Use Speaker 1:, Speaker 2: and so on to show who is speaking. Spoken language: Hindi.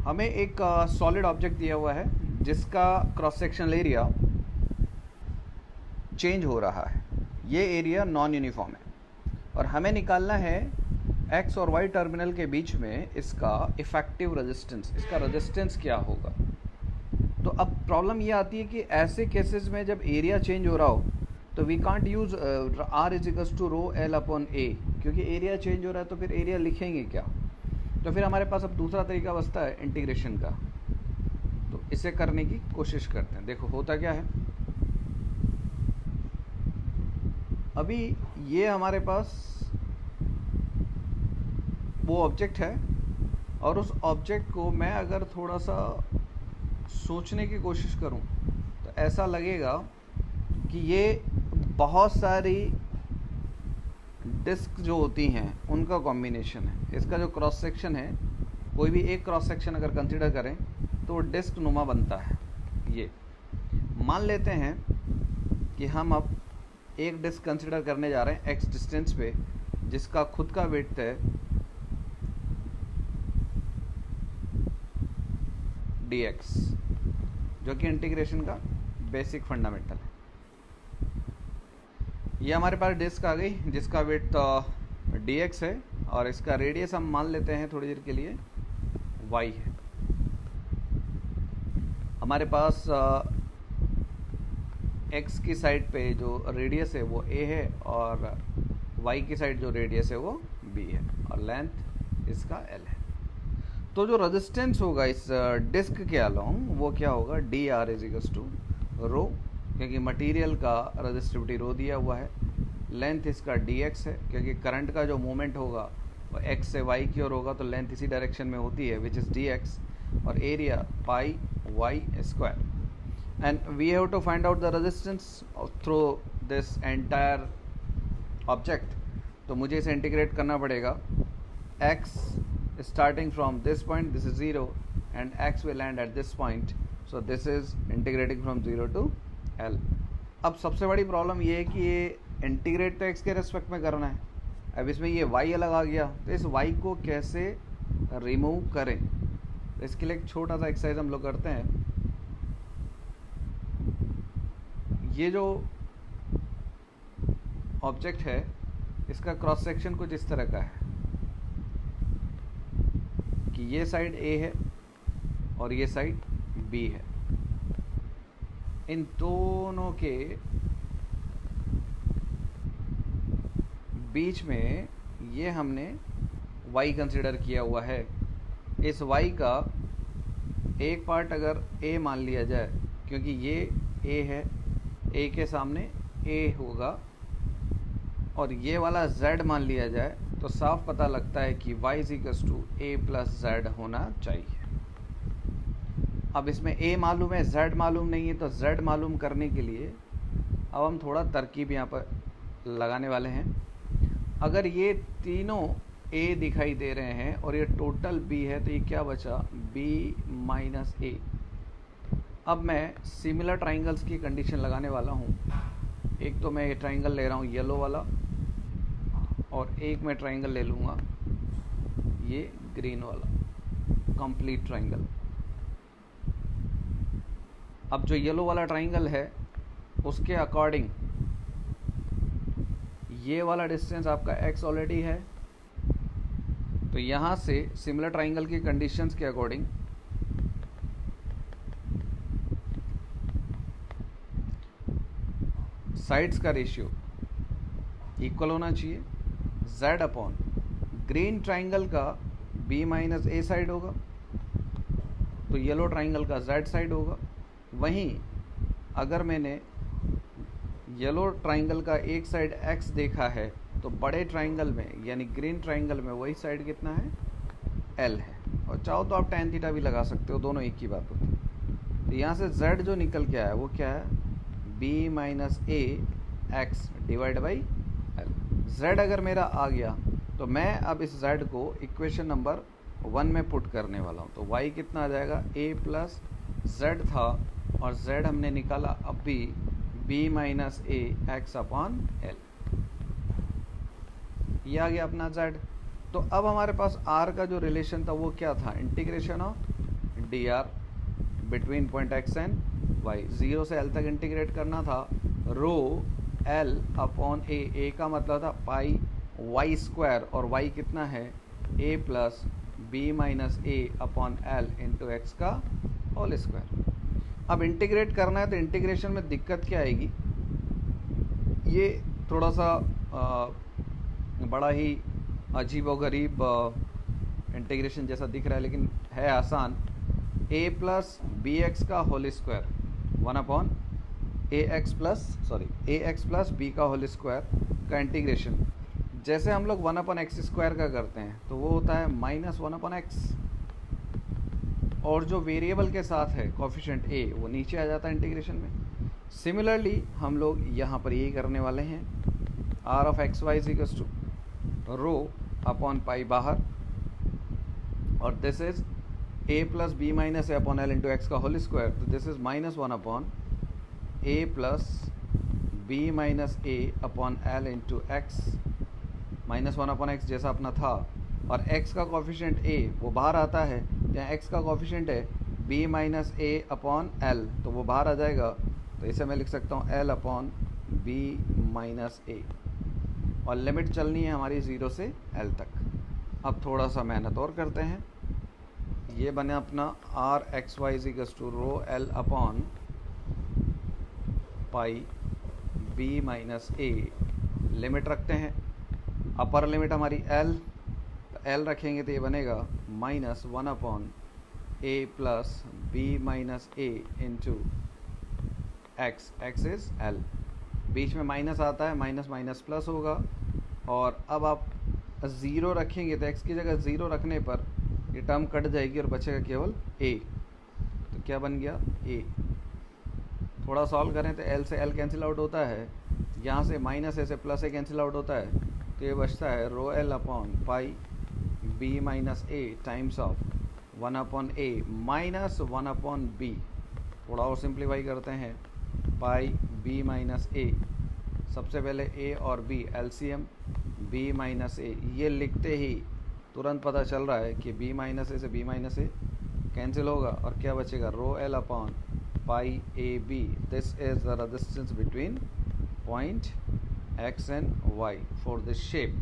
Speaker 1: हमें एक सॉलिड ऑब्जेक्ट दिया हुआ है जिसका क्रॉस सेक्शनल एरिया चेंज हो रहा है। ये एरिया नॉन यूनिफॉर्म है और हमें निकालना है एक्स और वाई टर्मिनल के बीच में इसका इफेक्टिव रेजिस्टेंस, इसका रेजिस्टेंस क्या होगा। तो अब प्रॉब्लम ये आती है कि ऐसे केसेस में जब एरिया चेंज हो रहा हो तो we can't use R is equals to rho L upon A, क्योंकि एरिया चेंज हो रहा है तो फिर एरिया लिखेंगे क्या। तो फिर हमारे पास अब दूसरा तरीका बचता है इंटीग्रेशन का। तो इसे करने की कोशिश करते हैं। देखो होता क्या है, अभी ये हमारे पास वो ऑब्जेक्ट है और उस ऑब्जेक्ट को मैं अगर थोड़ा सा सोचने की कोशिश करूं तो ऐसा लगेगा कि ये बहुत सारी डिस्क जो होती हैं उनका कॉम्बिनेशन है। इसका जो क्रॉस सेक्शन है, कोई भी एक क्रॉस सेक्शन अगर कंसिडर करें तो वो डिस्क नुमा बनता है। ये मान लेते हैं कि हम अब एक डिस्क कंसिडर करने जा रहे हैं एक्स डिस्टेंस पे, जिसका खुद का विड्थ है dx, जो कि इंटीग्रेशन का बेसिक फंडामेंटल है। ये हमारे पास डिस्क आ गई जिसका विड्थ dx है और इसका रेडियस हम मान लेते हैं थोड़ी देर के लिए y है। हमारे पास x की साइड पे जो रेडियस है वो a है और y की साइड जो रेडियस है वो b है और लेंथ इसका l है। तो जो रेजिस्टेंस होगा इस डिस्क के अलोंग वो क्या होगा, D R is equals to rho, क्योंकि मटेरियल का रेजिस्टिविटी रो दिया हुआ है। लेंथ इसका डी एक्स है क्योंकि करंट का जो मूवमेंट होगा वो एक्स से वाई की ओर होगा, तो लेंथ इसी डायरेक्शन में होती है विच इज़ डी एक्स, और area pi Y square. And we have to find out the resistance through this entire object. तो मुझे इसे इंटीग्रेट करना पड़ेगा। X starting from this point, this is 0 and x will land at this point, so this is integrating from 0 to L। अब सबसे बड़ी प्रॉब्लम ये है कि ये इंटीग्रेट तो x के रेस्पेक्ट में करना है। अब इसमें ये y अलग आ गया, तो इस y को कैसे रिमूव करें। तो इसके लिए एक छोटा सा एक्सरसाइज हम लोग करते हैं। ये जो ऑब्जेक्ट है इसका क्रॉस सेक्शन कुछ इस तरह का है कि ये साइड A है और ये साइड B है। इन दोनों के बीच में ये हमने y कंसिडर किया हुआ है। इस y का एक पार्ट अगर A मान लिया जाए, क्योंकि ये A है, A के सामने A होगा, और ये वाला Z मान लिया जाए तो साफ पता लगता है कि y is equals to a plus z होना चाहिए। अब इसमें a मालूम है, z मालूम नहीं है, तो z मालूम करने के लिए अब हम थोड़ा तरकीब यहाँ पर लगाने वाले हैं। अगर ये तीनों a दिखाई दे रहे हैं और ये टोटल b है तो ये क्या बचा, b माइनस a। अब मैं सिमिलर ट्राइंगल्स की कंडीशन लगाने वाला हूँ। एक तो मैं ये ट्राइंगल ले रहा हूँ येलो वाला और एक मैं ट्राइंगल ले लूँगा ये ग्रीन वाला, कंप्लीट ट्राइंगल। अब जो येलो वाला ट्राइंगल है उसके अकॉर्डिंग ये वाला डिस्टेंस आपका x ऑलरेडी है, तो यहाँ से सिमिलर ट्राइंगल की कंडीशंस के अकॉर्डिंग साइड्स का रेशियो इक्वल होना चाहिए। z अपॉन ग्रीन ट्राइंगल का b माइनस a साइड होगा तो येलो ट्राइंगल का z साइड होगा। वहीं अगर मैंने येलो ट्राइंगल का एक साइड x देखा है तो बड़े ट्राइंगल में यानी ग्रीन ट्राइंगल में वही साइड कितना है, l है। और चाहो तो आप tan थीटा भी लगा सकते हो, दोनों एक ही बात होती है। तो यहाँ से z जो निकल के आया वो क्या है, b minus a x divide by l। z अगर मेरा आ गया तो मैं अब इस z को इक्वेशन नंबर 1 में पुट करने वाला हूँ। तो y कितना आ जाएगा, a प्लस z था और z हमने निकाला अब भी b minus a x upon l। ये आ गया अपना z। तो अब हमारे पास r का जो रिलेशन था वो क्या था, integration of D R between point X and Y. 0 से एल तक इंटीग्रेट करना था, रो एल अपॉन ए का मतलब था पाई वाई स्क्वायर, और वाई कितना है ए plus B minus A upon L into X का होल स्क्वायर। अब इंटीग्रेट करना है तो इंटीग्रेशन में दिक्कत क्या आएगी, ये थोड़ा सा बड़ा ही अजीब और गरीब इंटीग्रेशन जैसा दिख रहा है, लेकिन है आसान। ए प्लस बी एक्स का होल स्क्वायर 1 अपॉन ए एक्स प्लस बी का होल स्क्वायर का इंटीग्रेशन, जैसे हम लोग 1 अपॉन एक्स स्क्वायर का करते हैं तो वो होता है -1 अपॉन एक्स, और जो वेरिएबल के साथ है कोफिशिएंट ए वो नीचे आ जाता है इंटीग्रेशन में। सिमिलरली हम लोग यहाँ पर यही करने वाले हैं, R of X Y is equals to rho upon pi बाहर, और this is A plus B minus A upon L into X का होल स्क्वायर, तो this is -1 upon A plus B minus A upon L into X, -1 upon X जैसा अपना था, और x का कोफिशिएंट a वो बाहर आता है, जहाँ x का कोफिशिएंट है b minus A upon L, तो वो बाहर आ जाएगा, तो इसे मैं लिख सकता हूँ l अपॉन b माइनस ए, और लिमिट चलनी है हमारी 0 से l तक। अब थोड़ा सा मेहनत और करते हैं, ये बने अपना R X Y is equals to rho L upon pi b minus A, limit रखते हैं, अपर लिमिट हमारी l, एल रखेंगे तो ये बनेगा -1 upon A plus B minus A into X, X is L, बीच में माइनस आता है, माइनस माइनस प्लस होगा, और अब आप 0 रखेंगे तो एक्स की जगह 0 रखने पर ये टर्म कट जाएगी और बचेगा केवल ए, तो क्या बन गया ए। थोड़ा सॉल्व करें तो एल से एल कैंसिल आउट होता है, यहाँ से माइनस ए से प्लस ए कैंसिल आउट होता है, तो ये बचता है rho L upon pi B minus A times of 1 upon A minus 1 upon B. थोड़ा और सिंप्लीफाई करते हैं, पाई बी माइनस ए, सबसे पहले ए और बी एलसीएम बी माइनस ए, ये लिखते ही तुरंत पता चल रहा है कि बी माइनस ए से बी माइनस ए कैंसिल होगा, और क्या बचेगा rho L upon pi A B, this is the resistance between point X and Y for this shape.